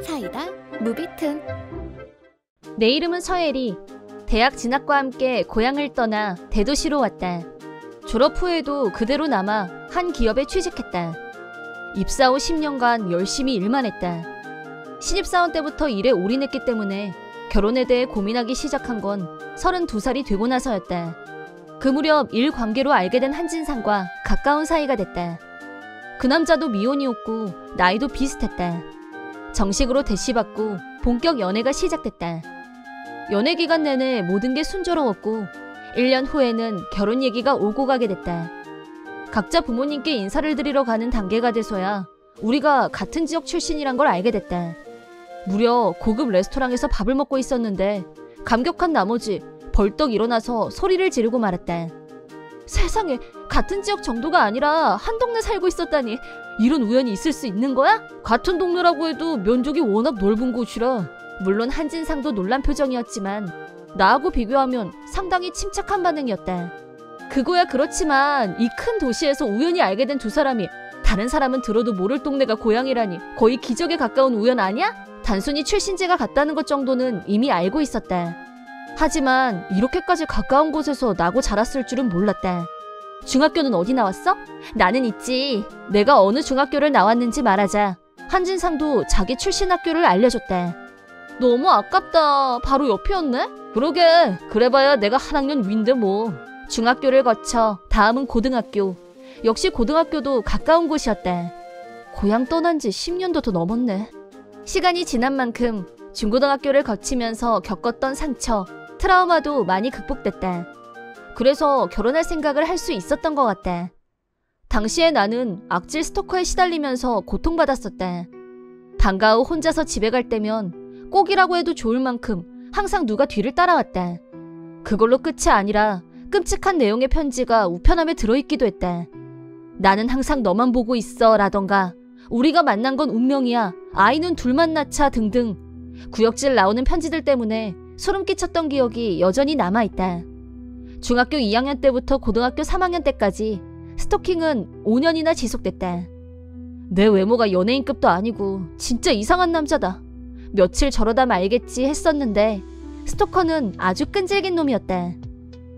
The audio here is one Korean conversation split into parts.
사이다 무비튼. 내 이름은 서예리. 대학 진학과 함께 고향을 떠나 대도시로 왔다. 졸업 후에도 그대로 남아 한 기업에 취직했다. 입사 후 10년간 열심히 일만 했다. 신입사원 때부터 일에 올인했기 때문에 결혼에 대해 고민하기 시작한 건 32살이 되고 나서였다. 그 무렵 일 관계로 알게 된 한진상과 가까운 사이가 됐다. 그 남자도 미혼이었고 나이도 비슷했다. 정식으로 대시받고 본격 연애가 시작됐다. 연애 기간 내내 모든 게 순조로웠고 1년 후에는 결혼 얘기가 오고 가게 됐다. 각자 부모님께 인사를 드리러 가는 단계가 돼서야 우리가 같은 지역 출신이란 걸 알게 됐다. 무려 고급 레스토랑에서 밥을 먹고 있었는데 감격한 나머지 벌떡 일어나서 소리를 지르고 말았다. 세상에, 같은 지역 정도가 아니라 한 동네 살고 있었다니 이런 우연이 있을 수 있는 거야? 같은 동네라고 해도 면적이 워낙 넓은 곳이라. 물론 한진상도 놀란 표정이었지만 나하고 비교하면 상당히 침착한 반응이었다. 그거야 그렇지만 이 큰 도시에서 우연히 알게 된 두 사람이 다른 사람은 들어도 모를 동네가 고향이라니 거의 기적에 가까운 우연 아니야? 단순히 출신지가 같다는 것 정도는 이미 알고 있었다. 하지만 이렇게까지 가까운 곳에서 나고 자랐을 줄은 몰랐다. 중학교는 어디 나왔어? 나는 있지. 내가 어느 중학교를 나왔는지 말하자 한진상도 자기 출신 학교를 알려줬다. 너무 아깝다. 바로 옆이었네? 그러게, 그래봐야 내가 한 학년 위인데 뭐. 중학교를 거쳐 다음은 고등학교. 역시 고등학교도 가까운 곳이었다. 고향 떠난 지 10년도 더 넘었네. 시간이 지난 만큼 중고등학교를 거치면서 겪었던 상처, 트라우마도 많이 극복됐다. 그래서 결혼할 생각을 할 수 있었던 것 같다. 당시에 나는 악질 스토커에 시달리면서 고통받았었다. 방과 후 혼자서 집에 갈 때면 꼭이라고 해도 좋을 만큼 항상 누가 뒤를 따라왔다. 그걸로 끝이 아니라 끔찍한 내용의 편지가 우편함에 들어있기도 했다. 나는 항상 너만 보고 있어 라던가 우리가 만난 건 운명이야, 아이는 둘만 낳자 등등 구역질 나오는 편지들 때문에 소름 끼쳤던 기억이 여전히 남아있다. 중학교 2학년 때부터 고등학교 3학년 때까지 스토킹은 5년이나 지속됐다. 내 외모가 연예인급도 아니고 진짜 이상한 남자다. 며칠 저러다 말겠지 했었는데 스토커는 아주 끈질긴 놈이었다.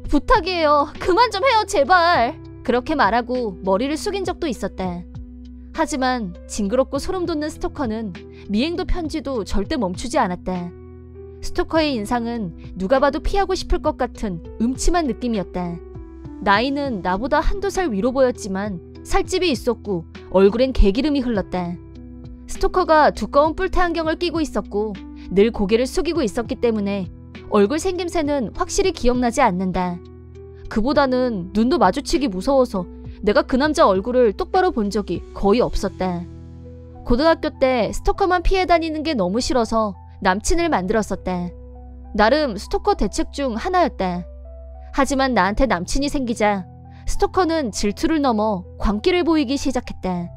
부탁이에요. 그만 좀 해요, 제발. 그렇게 말하고 머리를 숙인 적도 있었다. 하지만 징그럽고 소름 돋는 스토커는 미행도 편지도 절대 멈추지 않았다. 스토커의 인상은 누가 봐도 피하고 싶을 것 같은 음침한 느낌이었다. 나이는 나보다 한두 살 위로 보였지만 살집이 있었고 얼굴엔 개기름이 흘렀다. 스토커가 두꺼운 뿔테 안경을 끼고 있었고 늘 고개를 숙이고 있었기 때문에 얼굴 생김새는 확실히 기억나지 않는다. 그보다는 눈도 마주치기 무서워서 내가 그 남자 얼굴을 똑바로 본 적이 거의 없었다. 고등학교 때 스토커만 피해 다니는 게 너무 싫어서 남친을 만들었었다. 나름 스토커 대책 중 하나였다. 하지만 나한테 남친이 생기자 스토커는 질투를 넘어 광기를 보이기 시작했다.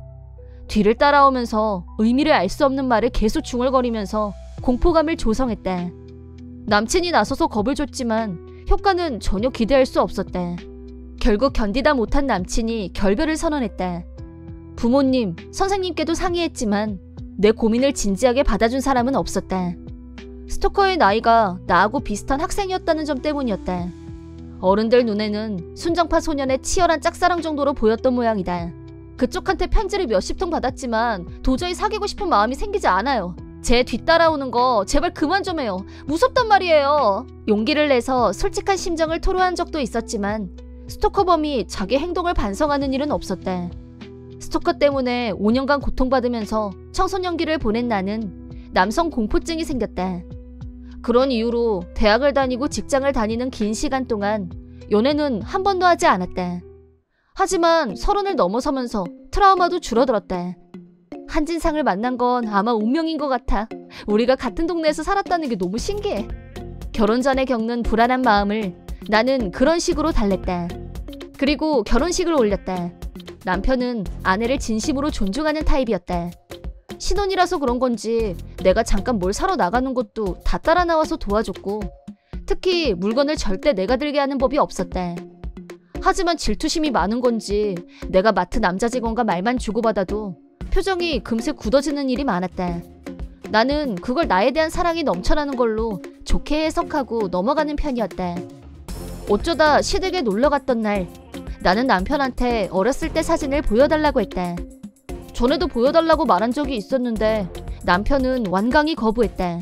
뒤를 따라오면서 의미를 알 수 없는 말을 계속 중얼거리면서 공포감을 조성했다. 남친이 나서서 겁을 줬지만 효과는 전혀 기대할 수 없었다. 결국 견디다 못한 남친이 결별을 선언했다. 부모님, 선생님께도 상의했지만 내 고민을 진지하게 받아준 사람은 없었다. 스토커의 나이가 나하고 비슷한 학생이었다는 점 때문이었다. 어른들 눈에는 순정파 소년의 치열한 짝사랑 정도로 보였던 모양이다. 그쪽한테 편지를 몇십 통 받았지만 도저히 사귀고 싶은 마음이 생기지 않아요. 제 뒤따라오는 거 제발 그만 좀 해요. 무섭단 말이에요. 용기를 내서 솔직한 심정을 토로한 적도 있었지만 스토커범이 자기 행동을 반성하는 일은 없었다. 스토커 때문에 5년간 고통받으면서 청소년기를 보낸 나는 남성 공포증이 생겼다. 그런 이유로 대학을 다니고 직장을 다니는 긴 시간 동안 연애는 한 번도 하지 않았다. 하지만 30을 넘어서면서 트라우마도 줄어들었다. 한진상을 만난 건 아마 운명인 것 같아. 우리가 같은 동네에서 살았다는 게 너무 신기해. 결혼 전에 겪는 불안한 마음을 나는 그런 식으로 달랬다. 그리고 결혼식을 올렸다. 남편은 아내를 진심으로 존중하는 타입이었다. 신혼이라서 그런 건지 내가 잠깐 뭘 사러 나가는 것도 다 따라 나와서 도와줬고 특히 물건을 절대 내가 들게 하는 법이 없었다. 하지만 질투심이 많은 건지 내가 맡은 남자 직원과 말만 주고받아도 표정이 금세 굳어지는 일이 많았다. 나는 그걸 나에 대한 사랑이 넘쳐나는 걸로 좋게 해석하고 넘어가는 편이었다. 어쩌다 시댁에 놀러갔던 날, 나는 남편한테 어렸을 때 사진을 보여달라고 했다. 전에도 보여달라고 말한 적이 있었는데 남편은 완강히 거부했다.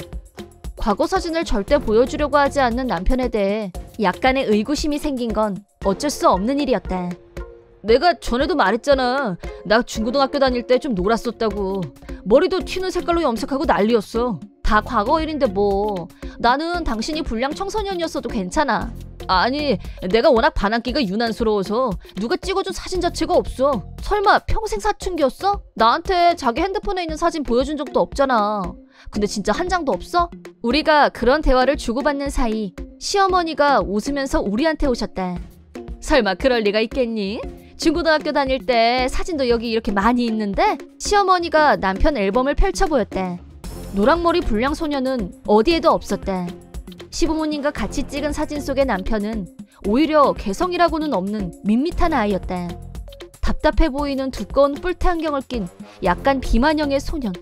과거 사진을 절대 보여주려고 하지 않는 남편에 대해 약간의 의구심이 생긴 건 어쩔 수 없는 일이었다. 내가 전에도 말했잖아. 나 중고등학교 다닐 때 좀 놀았었다고. 머리도 튀는 색깔로 염색하고 난리였어. 다 과거 일인데 뭐. 나는 당신이 불량 청소년이었어도 괜찮아. 아니, 내가 워낙 반항기가 유난스러워서 누가 찍어준 사진 자체가 없어. 설마 평생 사춘기였어? 나한테 자기 핸드폰에 있는 사진 보여준 적도 없잖아. 근데 진짜 한 장도 없어? 우리가 그런 대화를 주고받는 사이 시어머니가 웃으면서 우리한테 오셨다. 설마 그럴 리가 있겠니? 중고등학교 다닐 때 사진도 여기 이렇게 많이 있는데? 시어머니가 남편 앨범을 펼쳐 보였다. 노랑머리 불량 소녀는 어디에도 없었다. 시부모님과 같이 찍은 사진 속의 남편은 오히려 개성이라고는 없는 밋밋한 아이였다. 답답해 보이는 두꺼운 뿔테 안경을 낀 약간 비만형의 소년.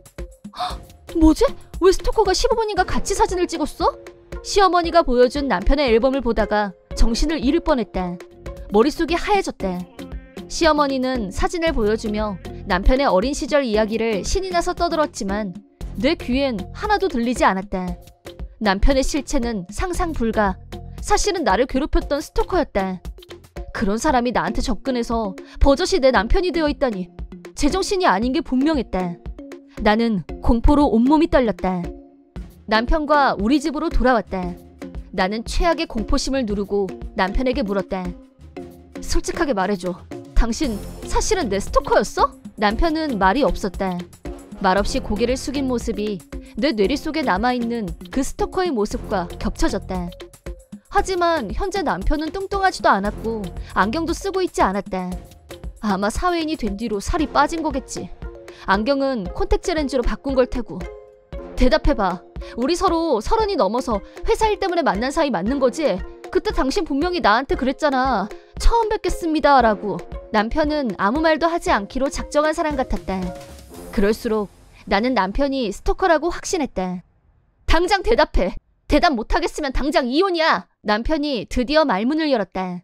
헉, 뭐지? 왜 스토커가 시부모님과 같이 사진을 찍었어? 시어머니가 보여준 남편의 앨범을 보다가 정신을 잃을 뻔했다. 머릿속이 하얘졌다. 시어머니는 사진을 보여주며 남편의 어린 시절 이야기를 신이 나서 떠들었지만 내 귀엔 하나도 들리지 않았다. 남편의 실체는 상상 불가. 사실은 나를 괴롭혔던 스토커였다. 그런 사람이 나한테 접근해서 버젓이 내 남편이 되어 있다니 제정신이 아닌 게 분명했다. 나는 공포로 온몸이 떨렸다. 남편과 우리 집으로 돌아왔다. 나는 최악의 공포심을 누르고 남편에게 물었다. 솔직하게 말해줘. 당신 사실은 내 스토커였어? 남편은 말이 없었다. 말없이 고개를 숙인 모습이 내 뇌리 속에 남아있는 그 스토커의 모습과 겹쳐졌다. 하지만 현재 남편은 뚱뚱하지도 않았고 안경도 쓰고 있지 않았다. 아마 사회인이 된 뒤로 살이 빠진 거겠지. 안경은 콘택트 렌즈로 바꾼 걸 테고. 대답해봐. 우리 서로 30이 넘어서 회사 일 때문에 만난 사이 맞는 거지? 그때 당신 분명히 나한테 그랬잖아. 처음 뵙겠습니다 라고. 남편은 아무 말도 하지 않기로 작정한 사람 같았다. 그럴수록 나는 남편이 스토커라고 확신했다. 당장 대답해. 대답 못하겠으면 당장 이혼이야. 남편이 드디어 말문을 열었다.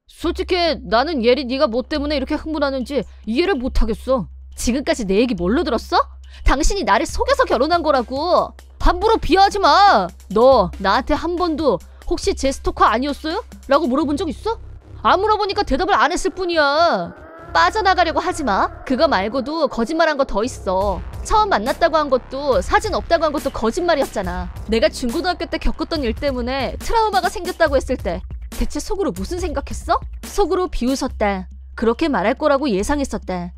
솔직히 나는 예리 네가 뭐 때문에 이렇게 흥분하는지 이해를 못하겠어. 지금까지 내 얘기 뭘로 들었어? 당신이 나를 속여서 결혼한 거라고. 함부로 비하하지 마. 너 나한테 한 번도 혹시 제 스토커 아니었어요? 라고 물어본 적 있어? 안 물어보니까 대답을 안 했을 뿐이야. 빠져나가려고 하지 마. 그거 말고도 거짓말한 거 더 있어. 처음 만났다고 한 것도 사진 없다고 한 것도 거짓말이었잖아. 내가 중고등학교 때 겪었던 일 때문에 트라우마가 생겼다고 했을 때 대체 속으로 무슨 생각했어? 속으로 비웃었다. 그렇게 말할 거라고 예상했었다.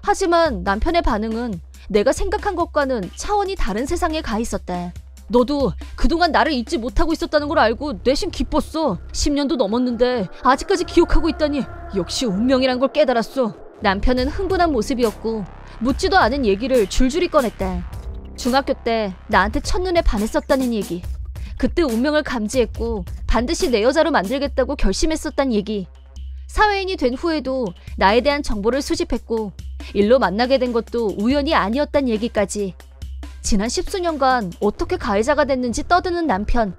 하지만 남편의 반응은 내가 생각한 것과는 차원이 다른 세상에 가 있었다. 너도 그동안 나를 잊지 못하고 있었다는 걸 알고 내심 기뻤어. 10년도 넘었는데 아직까지 기억하고 있다니 역시 운명이란 걸 깨달았어. 남편은 흥분한 모습이었고 묻지도 않은 얘기를 줄줄이 꺼냈다. 중학교 때 나한테 첫눈에 반했었다는 얘기. 그때 운명을 감지했고 반드시 내 여자로 만들겠다고 결심했었단 얘기. 사회인이 된 후에도 나에 대한 정보를 수집했고 일로 만나게 된 것도 우연이 아니었단 얘기까지. 지난 10수년간 어떻게 가해자가 됐는지 떠드는 남편.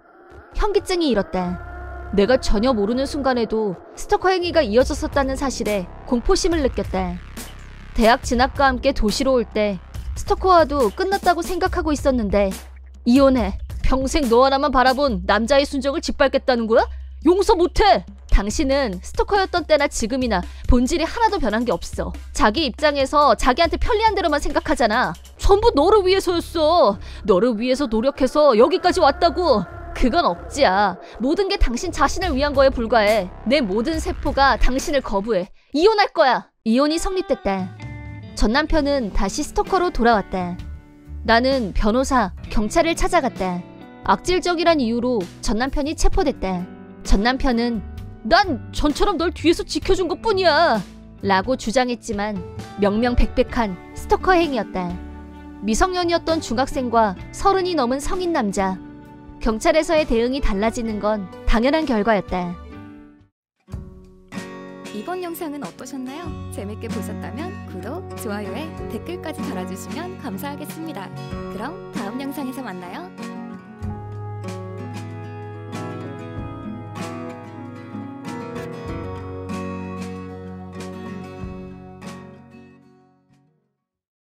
현기증이 일었다. 내가 전혀 모르는 순간에도 스토커 행위가 이어졌었다는 사실에 공포심을 느꼈다. 대학 진학과 함께 도시로 올 때 스토커와도 끝났다고 생각하고 있었는데 이혼해. 평생 너 하나만 바라본 남자의 순정을 짓밟겠다는 거야? 용서 못해! 당신은 스토커였던 때나 지금이나 본질이 하나도 변한 게 없어. 자기 입장에서 자기한테 편리한 대로만 생각하잖아. 전부 너를 위해서였어. 너를 위해서 노력해서 여기까지 왔다고. 그건 억지야. 모든 게 당신 자신을 위한 거에 불과해. 내 모든 세포가 당신을 거부해. 이혼할 거야. 이혼이 성립됐다. 전 남편은 다시 스토커로 돌아왔다. 나는 변호사, 경찰을 찾아갔다. 악질적이란 이유로 전 남편이 체포됐다. 전 남편은 난 전처럼 널 뒤에서 지켜준 것뿐이야 라고 주장했지만 명명백백한 스토커 행위였다. 미성년이었던 중학생과 30이 넘은 성인 남자. 경찰에서의 대응이 달라지는 건 당연한 결과였다. 이번 영상은 어떠셨나요? 재밌게 보셨다면 구독, 좋아요에 댓글까지 달아주시면 감사하겠습니다. 그럼 다음 영상에서 만나요.